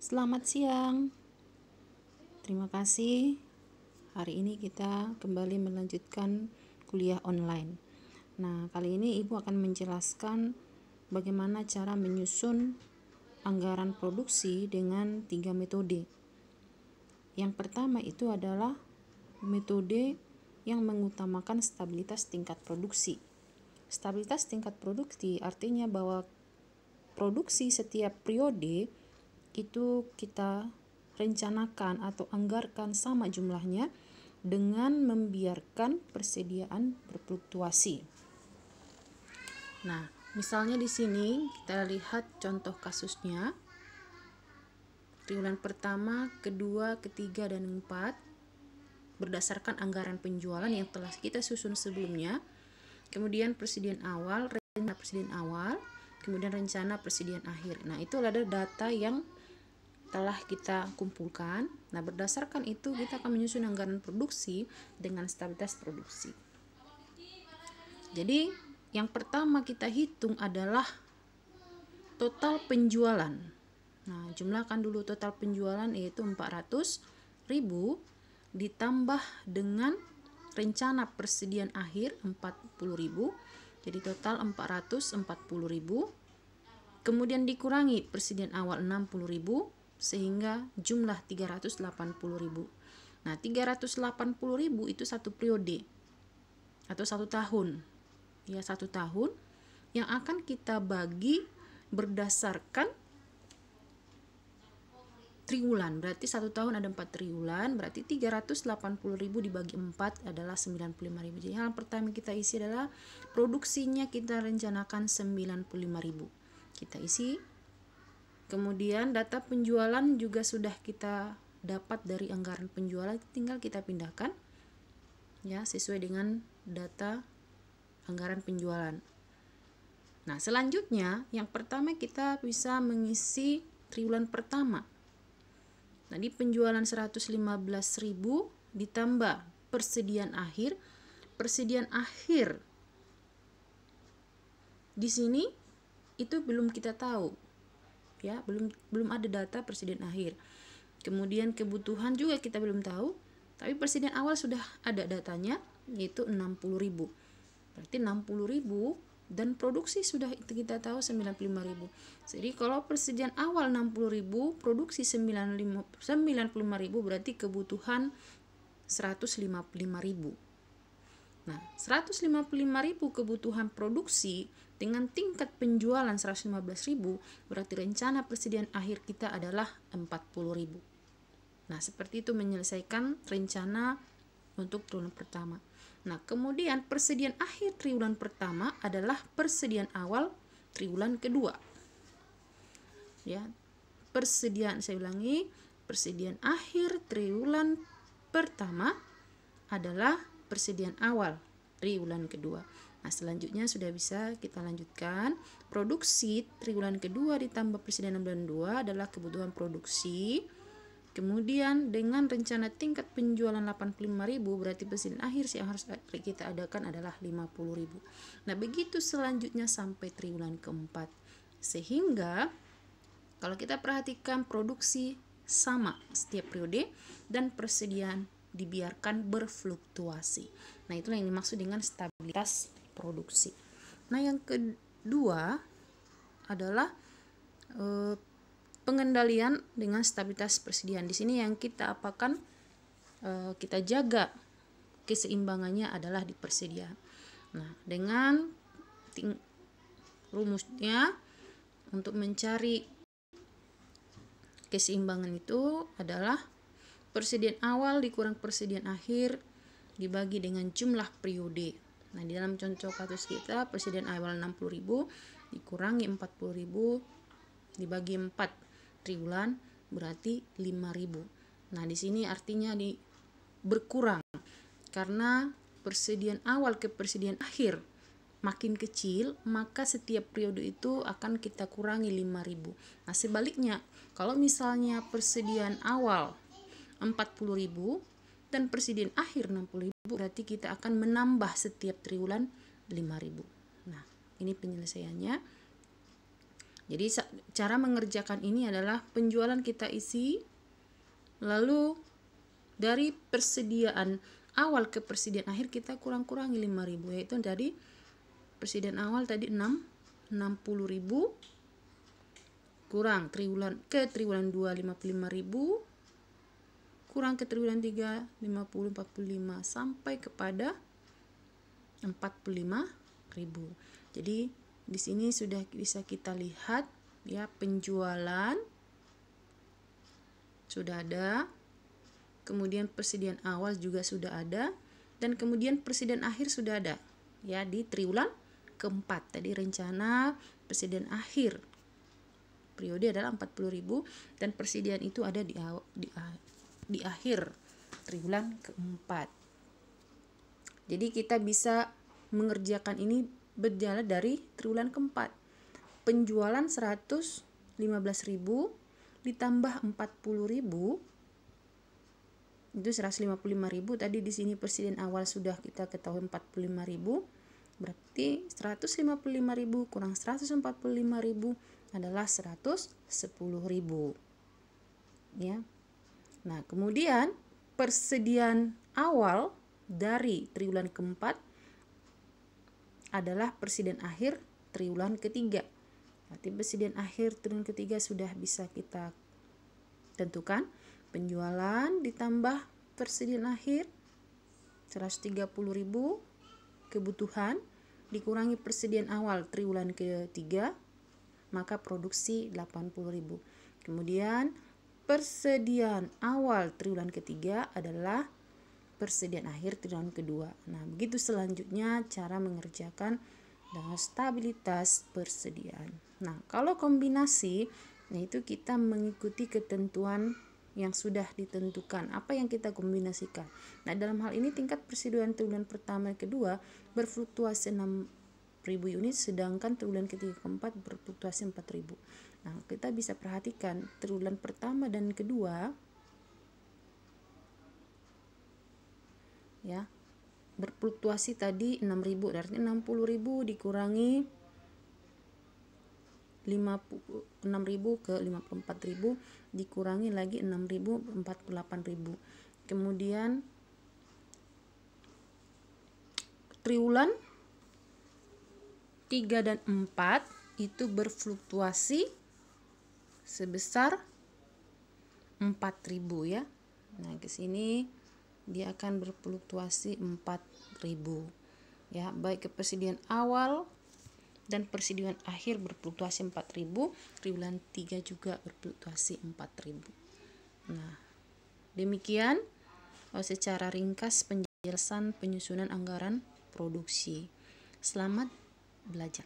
Selamat siang. Terima kasih. Hari ini kita kembali melanjutkan kuliah online. Nah, kali ini Ibu akan menjelaskan bagaimana cara menyusun anggaran produksi dengan 3 metode. Yang pertama itu adalah metode yang mengutamakan stabilitas tingkat produksi. Stabilitas tingkat produksi artinya bahwa produksi setiap periode itu kita rencanakan atau anggarkan sama jumlahnya dengan membiarkan persediaan berfluktuasi. Nah, misalnya di sini kita lihat contoh kasusnya. Triwulan pertama, kedua, ketiga, dan 4 berdasarkan anggaran penjualan yang telah kita susun sebelumnya. Kemudian persediaan awal, rencana persediaan awal, kemudian rencana persediaan akhir. Nah, itu adalah data yang telah kita kumpulkan. Nah, berdasarkan itu kita akan menyusun anggaran produksi dengan stabilitas produksi. Jadi, yang pertama kita hitung adalah total penjualan. Nah, jumlahkan dulu total penjualan yaitu 400.000 ditambah dengan rencana persediaan akhir 40.000. Jadi total 440.000. Kemudian dikurangi persediaan awal 60.000 sehingga jumlah 380.000. Nah, 380.000 itu satu periode atau 1 tahun. Ya, 1 tahun yang akan kita bagi berdasarkan triwulan. Berarti 1 tahun ada 4 triwulan, berarti 380.000 dibagi 4 adalah 95.000. Jadi hal pertama kita isi adalah produksinya kita rencanakan 95.000. Kita isi. Kemudian data penjualan juga sudah kita dapat dari anggaran penjualan, tinggal kita pindahkan ya sesuai dengan data anggaran penjualan. Nah, selanjutnya yang pertama kita bisa mengisi triwulan pertama. Tadi penjualan 115.000 ditambah persediaan akhir. Persediaan akhir di sini itu belum kita tahu. Ya, belum ada data persediaan akhir. Kemudian kebutuhan juga kita belum tahu, tapi persediaan awal sudah ada datanya yaitu 60.000. Berarti 60.000 dan produksi sudah kita tahu 95.000. Jadi kalau persediaan awal 60.000, produksi 95.000, berarti kebutuhan 155.000. Nah, 155.000 kebutuhan produksi dengan tingkat penjualan 115.000, berarti rencana persediaan akhir kita adalah 40.000. Nah, seperti itu menyelesaikan rencana untuk triwulan pertama. Nah, kemudian persediaan akhir triwulan pertama adalah persediaan awal triwulan kedua. Ya, saya ulangi, persediaan akhir triwulan pertama adalah persediaan awal triwulan kedua. Nah, selanjutnya sudah bisa kita lanjutkan. Produksi triwulan kedua ditambah persediaan bulan 2 adalah kebutuhan produksi. Kemudian dengan rencana tingkat penjualan 85.000, berarti persediaan akhir yang harus kita adakan adalah 50.000. Nah, begitu selanjutnya sampai triwulan keempat. Sehingga kalau kita perhatikan produksi sama setiap periode dan persediaan dibiarkan berfluktuasi. Nah, itulah yang dimaksud dengan stabilitas produksi. Nah, yang kedua adalah pengendalian dengan stabilitas persediaan. Di sini yang kita apakan, kita jaga keseimbangannya adalah di persediaan. Nah, dengan rumusnya untuk mencari keseimbangan itu adalah persediaan awal dikurang persediaan akhir dibagi dengan jumlah periode. Nah, di dalam contoh kasus kita persediaan awal 60.000 dikurangi 40.000 dibagi 4 triwulan berarti 5.000. Nah, di sini artinya berkurang karena persediaan awal ke persediaan akhir makin kecil, maka setiap periode itu akan kita kurangi 5.000. Nah, sebaliknya kalau misalnya persediaan awal 40.000 dan persediaan akhir 60.000, berarti kita akan menambah setiap triwulan 5.000. Nah, ini penyelesaiannya. Jadi cara mengerjakan ini adalah penjualan kita isi, lalu dari persediaan awal ke persediaan akhir kita kurang-kurangi 5.000, yaitu tadi persediaan awal tadi 60.000 kurang triwulan 2 55.000 kurang ke triwulan 3 50 45 sampai kepada 45.000. Jadi di sini sudah bisa kita lihat ya, penjualan sudah ada, kemudian persediaan awal juga sudah ada, dan kemudian persediaan akhir sudah ada ya di triwulan keempat. Tadi rencana persediaan akhir periode adalah 40.000 dan persediaan itu ada di akhir triwulan keempat. Jadi kita bisa mengerjakan ini berjalan dari triwulan keempat. Penjualan 115.000 ditambah 40.000 itu 155.000. Tadi di sini persediaan awal sudah kita ketahui 45.000. Berarti 155.000 kurang 145.000 adalah 110.000. Ya. Nah, kemudian persediaan awal dari triwulan keempat adalah persediaan akhir triwulan ketiga. Berarti persediaan akhir triwulan ketiga sudah bisa kita tentukan. Penjualan ditambah persediaan akhir 130.000 kebutuhan dikurangi persediaan awal triwulan ketiga, maka produksi 80.000. Kemudian persediaan awal triwulan ketiga adalah persediaan akhir triwulan kedua. Nah, begitu selanjutnya cara mengerjakan dengan stabilitas persediaan. Nah, kalau kombinasi, nah itu kita mengikuti ketentuan yang sudah ditentukan. Apa yang kita kombinasikan? Nah, dalam hal ini tingkat persediaan triwulan pertama dan kedua berfluktuasi 6.000 unit, sedangkan triwulan ketiga keempat berfluktuasi 4.000. Nah, kita bisa perhatikan triwulan pertama dan kedua ya berfluktuasi tadi 6.000, artinya 60.000 dikurangi 6.000 ke 54.000 dikurangi lagi 6.000 48.000. Kemudian triwulan 3 dan 4 itu berfluktuasi sebesar 4.000 ya. Nah, ke sini dia akan berfluktuasi 4.000 ya, baik kepersediaan awal dan persediaan akhir berfluktuasi 4.000, triwulan 3 juga berfluktuasi 4.000. Nah, demikian secara ringkas penjelasan penyusunan anggaran produksi. Selamat belajar.